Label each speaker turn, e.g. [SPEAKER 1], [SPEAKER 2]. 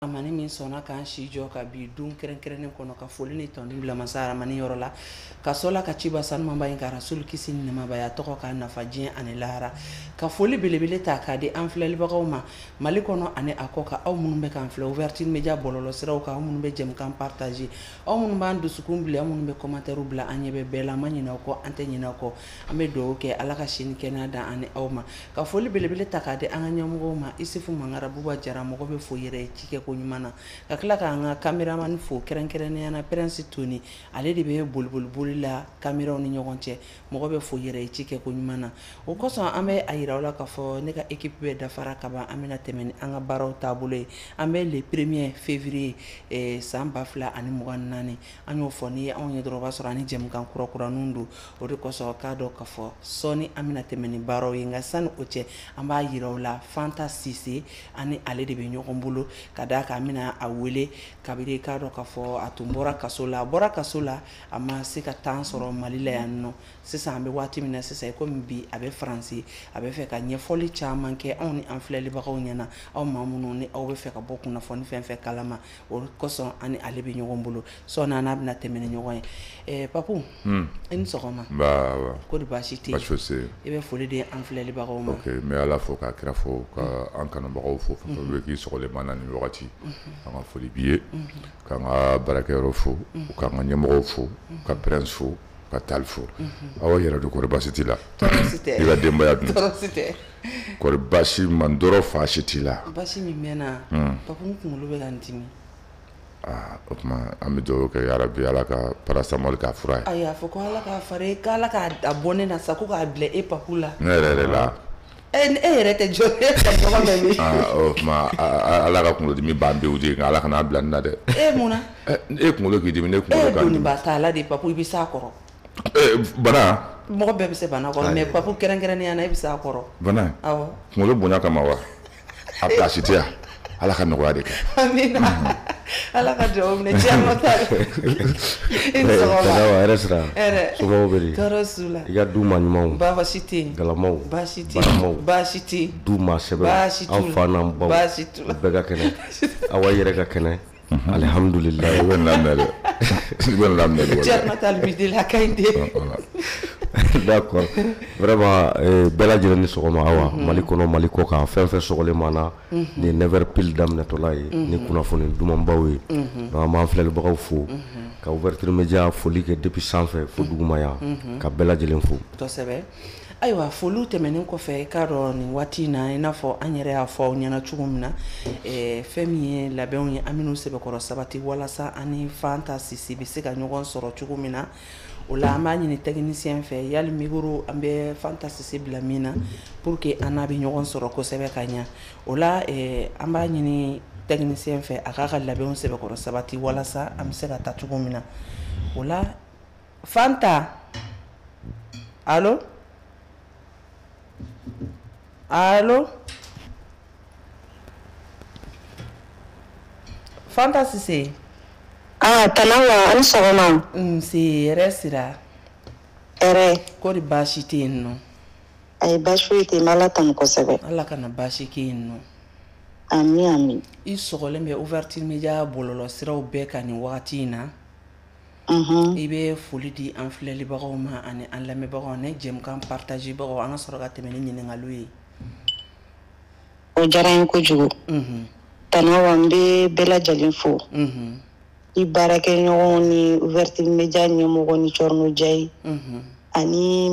[SPEAKER 1] Amani min sɔnna k'an si jɔ ka bi dun kɛrɛnkɛrɛnnen kɔnɔ ka foli ni tɔni bila masa Aramani yɔrɔ la ka sɔla ka ciba sanumaba in ka rasul kisi ni nɛɛmaba tɔgɔ ka nafa diɲɛ ani lahara ka foli belebele ta k'a di an filɛlibagaw ma Mali kɔnɔ ani a kɔ ka aw minnu bɛ k'an filɛ Ouverture Media bɔlɔlɔ siraw kan aw minnu bɛ jɛmukan partager aw minnu b'an dusukun bila aw minnu bɛ commentaire bila an ɲɛ bɛ bɛɛ la an ma ɲinɛ aw kɔ an tɛ ɲinɛ aw kɔ an bɛ dugawu kɛ Ala ka si ni kɛnɛya da ani aw ma ka foli belebele ta k'a di an ka ɲɛmɔgɔw ma Isufu Mangara Buba Jara mɔgɔ bɛ fo yɛrɛ ye ci kɛ ko ɲuman na ka tila k'an ka caméraman fo kɛrɛnkɛrɛnnenya na Prince Tony ale de bɛ boli la caméraw ni ɲɔgɔn cɛ mɔgɔ bɛ fo yɛrɛ ye ci kɛ ko ɲuman na o kosɔn an bɛ a yira aw la k'a fɔ ne ka équipe bɛ dafara ka ban an bɛna tɛmɛ ni an ka baaraw taabolo ye an bɛ le 1er février san 2024 an y'o fɔ ni ye anw ye dɔrɔn o b'a sɔrɔ ani jɛmukan kura-kuraninw don o de kosɔn k'a dɔn k'a fɔ sɔɔni an bɛna tɛmɛ ni baaraw ye nka sani o cɛ an b'a yira aw la Fanta Sise ani ale de bɛ ɲɔgɔn bolo ka d'a kan an bɛna a wele kabini k'a dɔn k'a fɔ a tun bɔra kaso la a ma se ka temps sɔrɔ Mali la yan nɔ sisan an bɛ waati min na sisan komi bi a bɛ Faransi a bɛ fɛ ka ɲɛfɔli caman kɛ anw ni an filɛlibagaw ɲɛna aw maa minnu ni aw bɛ fɛ ka bɔ kunnafoni fɛn fɛn kalama o kosɔn ani ale bɛ ɲɔgɔn bolo sɔɔni an n'a bɛna tɛmɛ ni ɲɔgɔn ye Papu i ni sɔgɔma kodi baasi tɛ yen i bɛ foli di an filɛlibagaw ma
[SPEAKER 2] ok n bɛ Ala fo k'a kira fo ka an kanubagaw fo fɛn fɛn bɛ k'i sɔgɔlen na nin wagati an ka foli b'i ye k'an ka baarakɛyɔrɔ fo k'an ka ɲɛmɔgɔw fo ka Prince fo ka Tall fo aw yɛrɛ don kɔri baasi t'i la i ka denbaya dun kɔri baasi man dɔrɔ fa si t'i la
[SPEAKER 1] baasi min bɛ na Papu n kunkolo bɛ ka n dimi
[SPEAKER 2] o tuma an bɛ dugawu kɛ yarabi Ala ka paracetamol k'a fura ye
[SPEAKER 1] ayi a fɔ ko Ala k'a fara k'Ala k'a bɔ ne na sa ko k'a bila e Papu la
[SPEAKER 2] ne yɛrɛ la
[SPEAKER 1] e yɛrɛ tɛ jɔ e ka ɲɔgɔn bɛ min
[SPEAKER 2] o tuma Ala ka kunkolodimi ban pewu de nka Ala kana bila nin na dɛ
[SPEAKER 1] mun na
[SPEAKER 2] e kunkolo k'i dimi ne kunkolo kan
[SPEAKER 1] doni b'a t'a la de Papu i bɛ s'a kɔrɔ
[SPEAKER 2] bana
[SPEAKER 1] mɔgɔ bɛɛ bɛ se bana kɔrɔ mais Papu kɛrɛnkɛrɛnnenya na i bɛ s'a kɔrɔ
[SPEAKER 2] bana
[SPEAKER 1] awɔ
[SPEAKER 2] kunkolo bonya kama wa a place tɛ yan Ala ka nɔgɔya de kɛ
[SPEAKER 1] amina Ala ka dugawu minɛ cɛma ta i ni sɔgɔma
[SPEAKER 3] hɛrɛ sira somɔgɔw bɛ di
[SPEAKER 1] tɔɔrɔ s'u la
[SPEAKER 3] i ka du ma ɲumanw
[SPEAKER 1] baasi tɛ yen
[SPEAKER 3] galamaw
[SPEAKER 1] baasi tɛ yen baasi tɛ yen
[SPEAKER 3] du ma sɛbɛn an fa n'an baw bɛɛ ka kɛnɛ awa yɛrɛ ka kɛnɛ alhamdulillah
[SPEAKER 2] i bɛ nin lamɛn dɛ
[SPEAKER 1] cɛma ta bi de la ka ɲi de
[SPEAKER 3] d'accord vraiment bɛɛ lajɛlen ni sɔgɔma awa Mali kɔnɔ Mali kɔ kan fɛn fɛn sɔgɔlen ma na ni 9h pile daminɛtɔla ye ni kunnafoni dumanbaw ye donc an b'an filɛlibagaw fo ka Ouverture Media foli kɛ depuis sanfɛ fo duguma yan ka bɛɛ lajɛlen fo
[SPEAKER 1] kosɛbɛ ayiwa foliw tɛmɛnen kɔfɛ k'a dɔn nin waati in na i n'a fɔ an yɛrɛ y'a fɔ aw ɲɛna cogo min na fɛn min ye labɛnw ye an minnu sɛbɛkɔrɔ sabati walasa ani Fanta Sise bɛ se ka ɲɔgɔn sɔrɔ cogo min na o la an b'a ɲini technicien fɛ yali micro an bɛ Fanta Sise bila min na pour que an n'a bɛ ɲɔgɔn sɔrɔ kosɛbɛ ka ɲɛ o la an b'a ɲini technicien fɛ a k'a ka labɛnw sɛbɛkɔrɔ sabati walasa an bɛ se ka taa cogo min na o la Fanta allo allo Fanta Sise
[SPEAKER 4] Tanawa an sɔgɔma
[SPEAKER 1] nse yɛrɛ sira kɔri baasi tɛ yen nɔ
[SPEAKER 4] ayi baasi foyi tɛ yen Ala tanu kosɛbɛ
[SPEAKER 1] Ala kana baasi kɛ yen nɔ
[SPEAKER 4] amin
[SPEAKER 1] i sɔgɔlen bɛ Ouverture Media bɔlɔlɔ siraw bɛɛ kan nin wagati in na i bɛ foli di an filɛlibagaw ma ani an lamɛnbagaw ani jɛmukan partager bagaw an ka sɔrɔ ka tɛmɛ ni ɲininkaliw ye
[SPEAKER 4] o diyara n ye kojugu Tanawa n bɛ bɛɛ lajɛlen fo i baarakɛɲɔgɔnw ni Ouverture Media ɲɛmɔgɔ ni Cɔrino Jayi ani